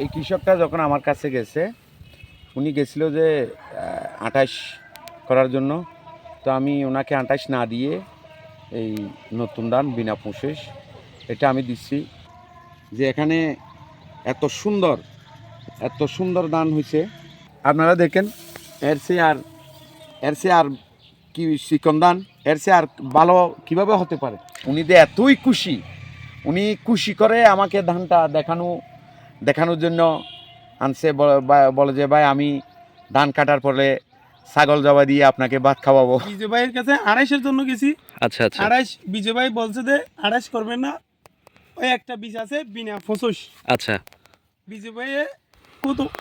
এই কৃষকটা যখন আমার কাছে গেছে, উনি গেছিল যে আঁটাইশ করার জন্য। তো আমি ওনাকে আঁটাইশ না দিয়ে এই নতুন ধান বিনা প্রসেস এটা আমি দিচ্ছি। যে এখানে এত সুন্দর ধান হয়েছে, আপনারা দেখেন। এর চেয়ে আর কি চিকন ধান, এর চেয়ে আর ভালো কীভাবে হতে পারে? উনি যে এতই খুশি, উনি খুশি করে আমাকে ধানটা দেখানোর জন্য আনছে। বলে যে ভাই, আমি ধান কাটার পরে ছাগল জবাই দিয়ে আপনাকে ভাত খাওয়াবো। বিজয় ভাইয়ের কাছে ২৮-এর জন্য গেছি। আচ্ছা আচ্ছা ২৮ বিজয় ভাই বলছে যে ২৮ করবেন না, ওই একটা বীজ আছে বিনা ফসস। আচ্ছা বিজয় ভাই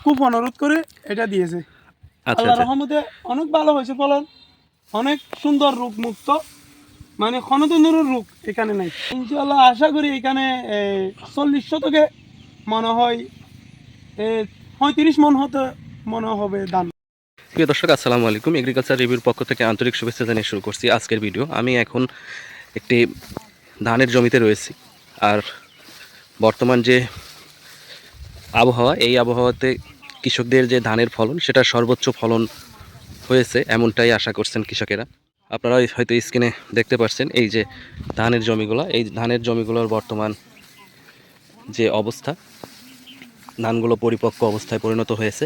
খুব অনুরোধ করে এটা দিয়েছে। আচ্ছা আল্লাহ আচ্ছা রহমতে অনেক ভালো হয়েছে ফলন, অনেক সুন্দর রোগ মুক্ত, মানে ক্ষণতন্ত্র রোগ এখানে নাই। ইনশাআল্লাহ আশা করি এখানে ৪০ শতকে মনে হয় ৩৫ মন হতে মনে হবে ধান। প্রিয় দর্শক, আসসালামু আলাইকুম। এগ্রিকালচার রিভিউর পক্ষ থেকে আন্তরিক শুভেচ্ছা জানিয়ে শুরু করছি আজকের ভিডিও। আমি এখন একটি ধানের জমিতে রয়েছি। আর বর্তমান যে আবহাওয়া, এই আবহাওয়াতে কৃষকদের যে ধানের ফলন, সেটা সর্বোচ্চ ফলন হয়েছে এমনটাই আশা করছেন কৃষকেরা। আপনারা হয়তো স্ক্রিনে দেখতে পাচ্ছেন এই যে ধানের জমিগুলো, এই ধানের জমিগুলোর বর্তমান যে অবস্থা, ধানগুলো পরিপক্ক অবস্থায় পরিণত হয়েছে।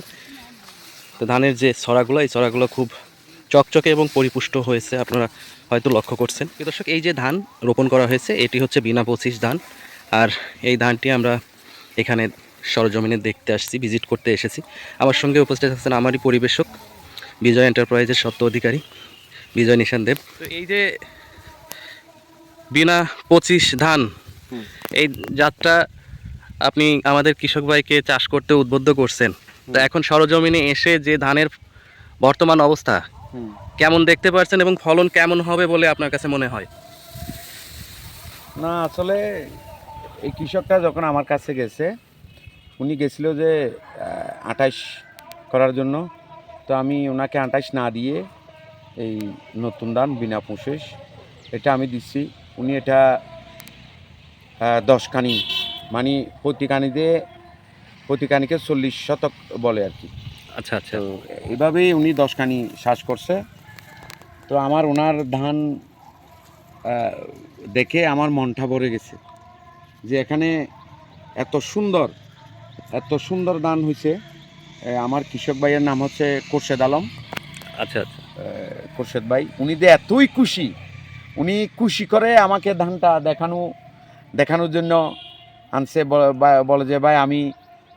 তো ধানের যে ছড়াগুলো, এই ছড়াগুলো খুব চকচকে এবং পরিপুষ্ট হয়েছে, আপনারা হয়তো লক্ষ্য করছেন। দর্শক, এই যে ধান রোপণ করা হয়েছে, এটি হচ্ছে বিনা ২৫ ধান। আর এই ধানটি আমরা এখানে সরজমিনে দেখতে আসছি, ভিজিট করতে এসেছি। আমার সঙ্গে উপস্থিত আছেন আমারই পরিবেশক, বিজয় এন্টারপ্রাইজের স্বত্ব অধিকারী বিজয় নিশান দেব। তো এই যে বিনা ২৫ ধান, এই জাতটা আপনি আমাদের কৃষক ভাইকে চাষ করতে উদ্বুদ্ধ করছেন। তো এখন সরজমিনে এসে যে ধানের বর্তমান অবস্থা কেমন দেখতে পাচ্ছেন এবং ফলন কেমন হবে বলে আপনার কাছে মনে হয়? না, আসলে এই কৃষকটা যখন আমার কাছে গেছে, উনি গেছিল যে আঁটাইশ করার জন্য। তো আমি ওনাকে আঁটাইশ না দিয়ে এই নতুন ধান বিনা প্রসেস এটা আমি দিচ্ছি। উনি এটা 10 কানি, মানে প্রতি কানিকে 40 শতক বলে আর কি। আচ্ছা আচ্ছা তো এইভাবেই উনি 10 কানি চাষ করছে। তো আমার ওনার ধান দেখে আমার মনটা ভরে গেছে যে এখানে এত সুন্দর ধান হয়েছে। আমার কৃষক ভাইয়ের নাম হচ্ছে খোরশেদ আলম। আচ্ছা আচ্ছা খোরশেদ ভাই, উনি যে এতই খুশি, উনি খুশি করে আমাকে ধানটা দেখানোর জন্য আনছে। বলে যে ভাই, আমি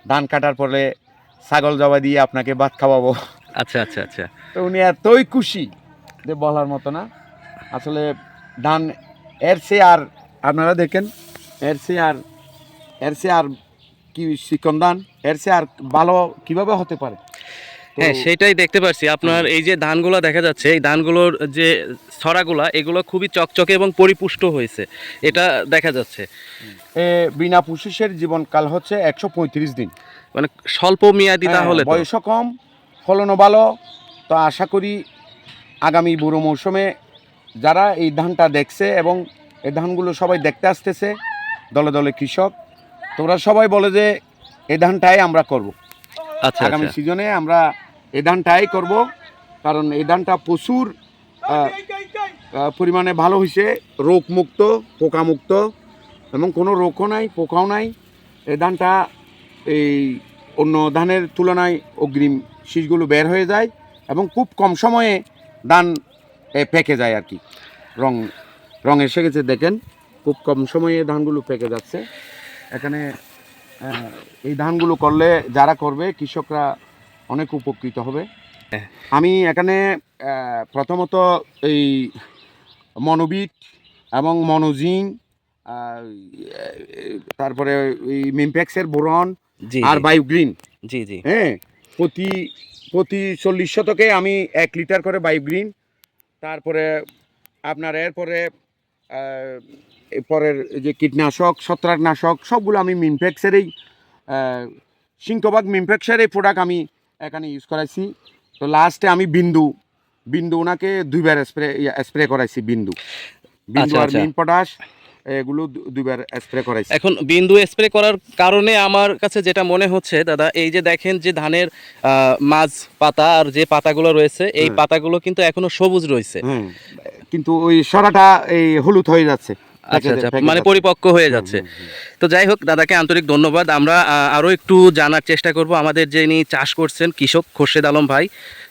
ধান কাটার পরে ছাগল জবাই দিয়ে আপনাকে ভাত খাওয়াবো। আচ্ছা আচ্ছা আচ্ছা তো উনি এতই খুশি যে বলার মতো না। আসলে ধান এর চেয়ে আর, আপনারা দেখেন, এর চেয়ে আর কি চিকন ধান, এর চেয়ে আর ভালো কিভাবে হতে পারে? হ্যাঁ, সেটাই দেখতে পাচ্ছি। আপনার এই যে ধানগুলো দেখা যাচ্ছে, এই ধানগুলোর যে ছড়াগুলা, এগুলো খুবই চকচকে এবং পরিপুষ্ট হয়েছে, এটা দেখা যাচ্ছে। বিনা প্রসেসের জীবনকাল হচ্ছে 135 দিন। মানে স্বল্প মেয়াদি তাহলে তো। বয়সও কম, ফলনও ভালো। তো আশা করি আগামী বুড়ো মৌসুমে যারা এই ধানটা দেখছে এবং এই ধানগুলো সবাই দেখতে আসতেছে, দলে দলে কৃষক, তোমরা সবাই বলে যে এই ধানটাই আমরা করব। আচ্ছা আগামী আচ্ছা সিজনে আমরা এই ধানটাই করব, কারণ এই ধানটা প্রচুর পরিমাণে ভালো হয়েছে, রোগমুক্ত, পোকামুক্ত, এবং কোনো রোগও নাই, পোকাও নাই। এই ধানটা এই অন্য ধানের তুলনায় অগ্রিম শীষগুলো বের হয়ে যায় এবং খুব কম সময়ে ধান পেকে যায় আর কি। রং এসে গেছে, দেখেন, খুব কম সময়ে ধানগুলো পেকে যাচ্ছে। এখানে এই ধানগুলো করলে যারা করবে, কৃষকরা অনেক উপকৃত হবে। আমি এখানে প্রথমত এই মনোবিট এবং মনোজিং, তারপরে ওই মিমপ্যাক্সের বোরন জি আর বায়োগ্রিন, জি জি হ্যাঁ, প্রতি 40 শতকে আমি 1 লিটার করে বায়োগ্রিন। তারপরে আপনার এরপরে পরের যে কীটনাশক, ছত্রাকনাশক, সবগুলো আমি মিমপ্যাক্সেরই, সিংহভাগ মিমপ্যাক্সের এই প্রোডাক্ট আমি এখানে ইউজ করাইছি। তো লাস্টে আমি বিন্দু ওনাকে 2 বার স্প্রে করাইছি। বিন্দু আচ্ছা আর আচ্ছা মিন পটাশ এগুলো দুইবার স্প্রে করাইছি। এখন বিন্দু স্প্রে করার কারণে আমার কাছে যেটা মনে হচ্ছে দাদা, এই যে দেখেন যে ধানের মাঝ পাতা আর যে পাতাগুলো রয়েছে এই পাতাগুলো কিন্তু এখনো সবুজ রয়েছে। হ্যাঁ, কিন্তু ওই সরাটা এই হলুদ হয়ে যাচ্ছে। আচ্ছা আচ্ছা, মানে পরিপক্ক হয়ে যাচ্ছে। তো যাই হোক, দাদাকে আন্তরিক ধন্যবাদ। আমরা আরও একটু জানার চেষ্টা করব আমাদের যিনি চাষ করছেন কৃষক খোরশেদ আলম ভাই,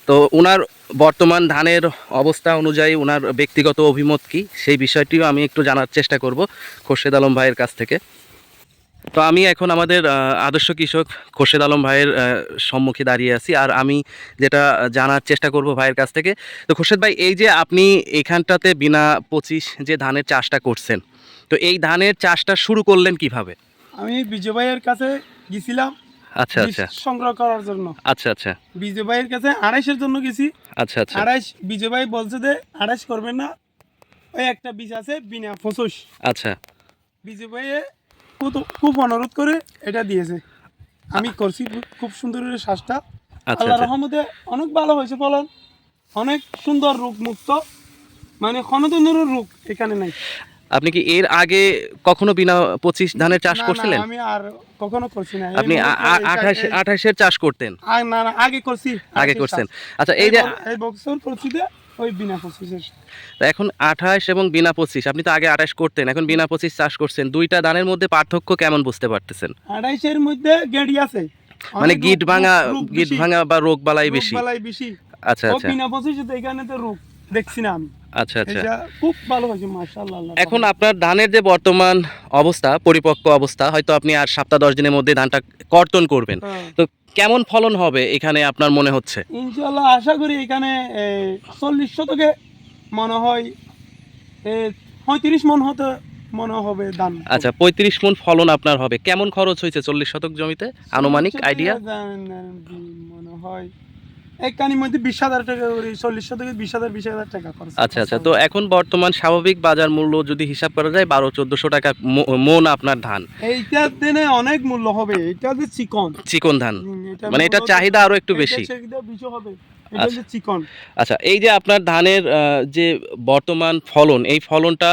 তো ওনার বর্তমান ধানের অবস্থা অনুযায়ী ওনার ব্যক্তিগত অভিমত কি সেই বিষয়টিও আমি একটু জানার চেষ্টা করব খোরশেদ আলম ভাইয়ের কাছ থেকে। তো আমি এখন আমাদের আদর্শ কৃষক খোরশেদ আলম ভাইয়ের সম্মুখে দাঁড়িয়ে আছি, আর আমি যেটা জানার চেষ্টা করব ভাইয়ের কাছ থেকে। তো খোরশেদ ভাই, এই যে আপনি এখানটাতে বিনা 25 যে ধানের চাষটা করছেন, তো এই ধানের চাষটা শুরু করলেন কিভাবে? আমি বিজয় ভাইয়ের কাছে গেছিলাম আচ্ছা বীজ আচ্ছা সংগ্রহ করার জন্য। আচ্ছা আচ্ছা বিজয় ভাইয়ের কাছে 28-এর জন্য গেছি। আচ্ছা আচ্ছা 28 বিজয় ভাই বলছে যে 28 করবেন না, ওই একটা বীজ আছে বিনা 25। আচ্ছা বিজয় ভাইয়ে খুব অনুরোধ করে এটা দিয়েছে, আমি করছি খুব সুন্দর করে শ্বাসটা। আচ্ছা আল্লাহ আচ্ছা রহমতে অনেক ভালো হয়েছে ফলন, অনেক সুন্দর রোগ মুক্ত, মানে কোনো ধরনের রোগ এখানে নাই। আপনি কি এর আগে কখনো বিনা 25 ধানের চাষ না, না, করছিলেন? আমি আর কখনো করছি না। আপনি 28-এর চাষ করতেন? না না, আগে করছি, আগে করছেন। আচ্ছা, এই যে এই বছর করছি যে ওই বিনা 25-এর। তো এখন 28 এবং বিনা 25, আপনি তো আগে 28 করতেন, এখন বিনা 25 চাষ করছেন, দুইটা ধানের মধ্যে পার্থক্য কেমন বুঝতে পারতেছেন? 28-এর মধ্যে গেড়ি আছে, মানে অনেক গিট বেশি, ভাঙা বা রোগ বালাই বেশি। রোগবালাই বেশি। আচ্ছা ও আচ্ছা বিনা 25 তো এখানে তো রোগ দেখছি না আমি। আচ্ছা আচ্ছা। এটা খুব ভালো হয়েছে মাশাআল্লাহ। এখন আপনার ধানের যে বর্তমান অবস্থা, পরিপক্ক অবস্থা, হয়তো আপনি আর সপ্তাহ 10 দিনের মধ্যে ধানটা কর্তন করবেন, হ্যাঁ। তো কেমন ফলন হবে এখানে আপনার মনে হচ্ছে? ইনশাআল্লাহ আশা করি এখানে 40 থেকে মনে হয় 35 মন হতে মনে হবে ধান। আচ্ছা, 35 মণ ফলন আপনার হবে। কেমন খরচ হয়েছে 40 শতক জমিতে আনুমানিক আইডিয়া? মনে হয় একখানির মধ্যে 20,000 টাকা করে, 40 থেকে 20,000 টাকা খরচ। আচ্ছা আচ্ছা। তো এখন বর্তমান স্বাভাবিক বাজার মূল্য যদি হিসাব করা যায় 1200-1400 টাকা মণ আপনার ধান। এইটার দিনে অনেক মূল্য হবে, এটা যে চিকন ধান, মানে এটা মূল্য চাহিদা আরো একটু বেশি। এটা চাহিদা বেশি হবে, এটা যে চিকন। আচ্ছা, এই যে আপনার ধানের যে বর্তমান ফলন, এই ফলনটা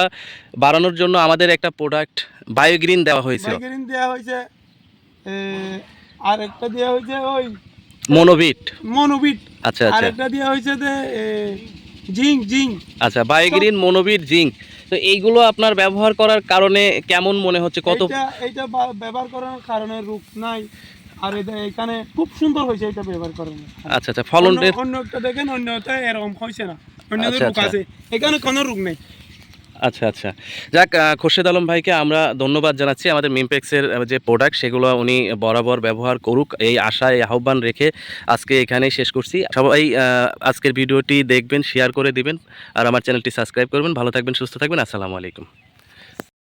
বাড়ানোর জন্য আমাদের একটা প্রোডাক্ট বায়োগ্রিন দেওয়া হয়েছিল, বাইগেরিন দেয়া হয়েছে, আর একটা দেয়া হয়েছে ওই মনোভিট। মনোবিট। আচ্ছা আর আচ্ছা একটা দেয়া হয়েছে যে জিঙ্ক। আচ্ছা, বায়োগ্রিন, মনোভিট, জিঙ্ক। তো এইগুলো আপনার ব্যবহার করার কারণে কেমন মনে হচ্ছে? কত? এইটা ব্যবহার করার কারণে রোগ নাই, আর এটা এখানে খুব সুন্দর হয়েছে এটা ব্যবহার করার। আচ্ছা আচ্ছা, ফলনের অন্য একটা দেখেন, অন্যটা এরকম হয়েছে না, অন্য আচ্ছা, রোগ আচ্ছা। আছে, এখানে কোনো রোগ নেই। আচ্ছা আচ্ছা। যাক, খোরশেদ আলম ভাইকে আমরা ধন্যবাদ জানাচ্ছি। আমাদের মিমপেক্সের যে প্রোডাক্ট সেগুলো উনি বরাবর ব্যবহার করুক, এই আশায় আহ্বান রেখে আজকে এখানেই শেষ করছি। সবাই আজকের ভিডিওটি দেখবেন, শেয়ার করে দিবেন, আর আমার চ্যানেলটি সাবস্ক্রাইব করবেন। ভালো থাকবেন, সুস্থ থাকবেন। আসসালামু আলাইকুম।